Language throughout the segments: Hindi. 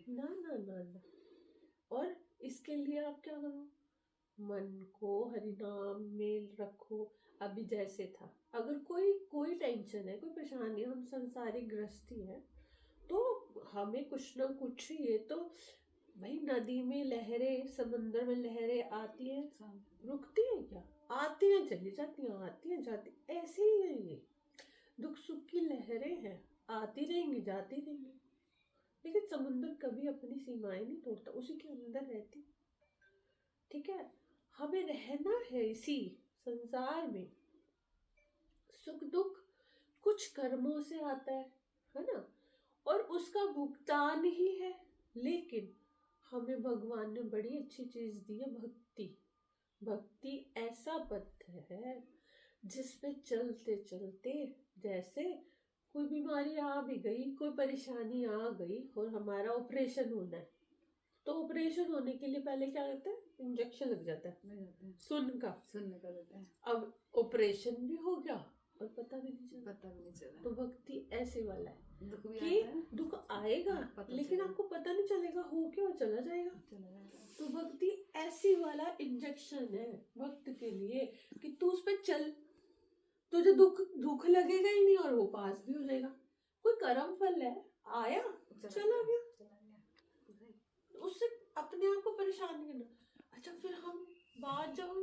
ना ना ना ना। और इसके लिए आप क्या करो, मन को हरिनाम में रखो। अभी जैसे था, अगर कोई कोई टेंशन है, कोई परेशानी है, हम संसारिक गृहस्थी है, तो हमें कुछ ना कुछ ये तो, भाई नदी में लहरें, समंदर में लहरें आती हैं, रुकती हैं क्या? आती हैं चली जाती हैं, आती हैं जाती, ऐसे ही है ये। दुख सुख की लहरें हैं, आती रहेंगी जाती रहेंगी। लेकिन समुंदर कभी अपनी सीमाएं नहीं तोड़ता, उसी के अंदर रहती। ठीक है, हमें रहना है इसी संसार में। सुख दुख कुछ कर्मों से आता है ना, और उसका भुगतान ही है। लेकिन हमें भगवान ने बड़ी अच्छी चीज दी है, भक्ति। भक्ति ऐसा पथ है जिसपे चलते चलते, जैसे कोई बीमारी आ भी गई, कोई परेशानी आ गई और हमारा ऑपरेशन होना है, तो ऑपरेशन होने के लिए पहले क्या करते हैं, इंजेक्शन लग जाता है सुन का देता है। अब ऑपरेशन भी हो गया और पता भी नहीं चला। तो भक्ति ऐसे वाला है कि दुख आएगा लेकिन आपको पता नहीं चलेगा, हो क्या और चला जाएगा। तो भक्ति ऐसी वाला इंजेक्शन है भक्त के लिए कि तू उस पर चल, तुझे दुख लगेगा ही नहीं और वो पास भी हो जाएगा। कोई कर्म फल है, आया चला गया, उससे अपने आप को परेशान नहीं करना। अच्छा, फिर हम बात, जब हम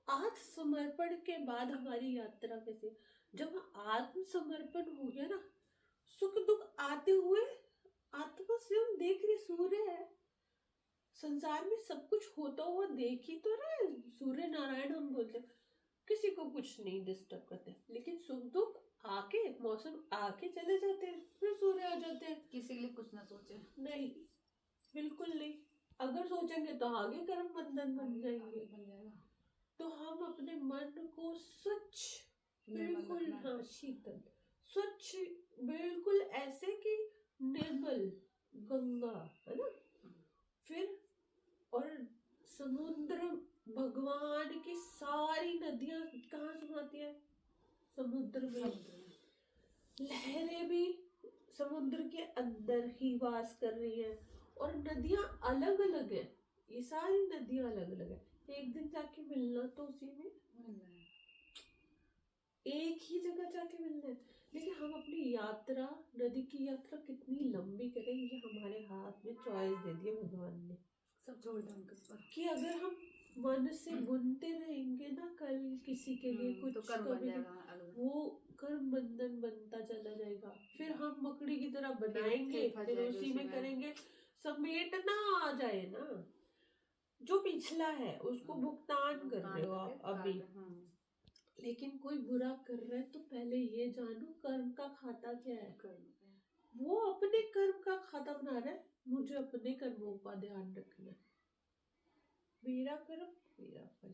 आत्मसमर्पण के बाद हमारी यात्रा कैसे, जब आत्मसमर्पण हो गया ना, सुख दुख आते हुए आत्मा से हम देख रहे, सूर्य है संसार में, सब कुछ होता हुआ देख ही तो रहे। सूर्य नारायण हम बोलते, किसी को कुछ नहीं डिस्टर्ब करते। लेकिन सुख दुख आके, मौसम आके चले जाते हैं, फिर सूर्य आ जाते हैं। किसी के लिए कुछ ना सोचे, नहीं, बिल्कुल नहीं। अगर सोचेंगे तो आगे कर्म बंधन बन जाएंगे। तो हम अपने मन को स्वच्छ, बिल्कुल, हाँ, शीतल स्वच्छ, बिल्कुल ऐसे कि निर्मल गंगा है ना। फिर और समुद्र, भगवान की सारी नदियां कहाँ समाती है, समुद्र में। लहरें भी समुद्र के अंदर ही वास कर रही हैं, और नदियां अलग अलग है, ये सारी नदियां अलग अलग है। एक दिन जाके मिलना तो उसी में, एक ही जगह जाके मिलना है। लेकिन हम अपनी यात्रा, नदी की यात्रा कितनी लंबी करें, ये हमारे हाथ में चॉइस दे दिया भगवान ने, सब छोड़ दे उनके ऊपर। कि अगर हम मन से बुनते रहेंगे ना, कल किसी के लिए कुछ, तो कर्म बन जाएगा, वो कर्म बंधन बनता चला जाएगा। फिर हम मकड़ी की तरह बनाएंगे, फिर उसी में करेंगे, समेटना आ जाए ना। जो पिछला है उसको भुगतान कर रहे हो आप अभी। लेकिन कोई बुरा कर रहा है तो पहले ये जानो कर्म का खाता क्या है। वो अपने कर्म का खाता बना रहा है, मुझे अपने कर्मों का ध्यान रखना है, मेरा कर्म मेरा फल।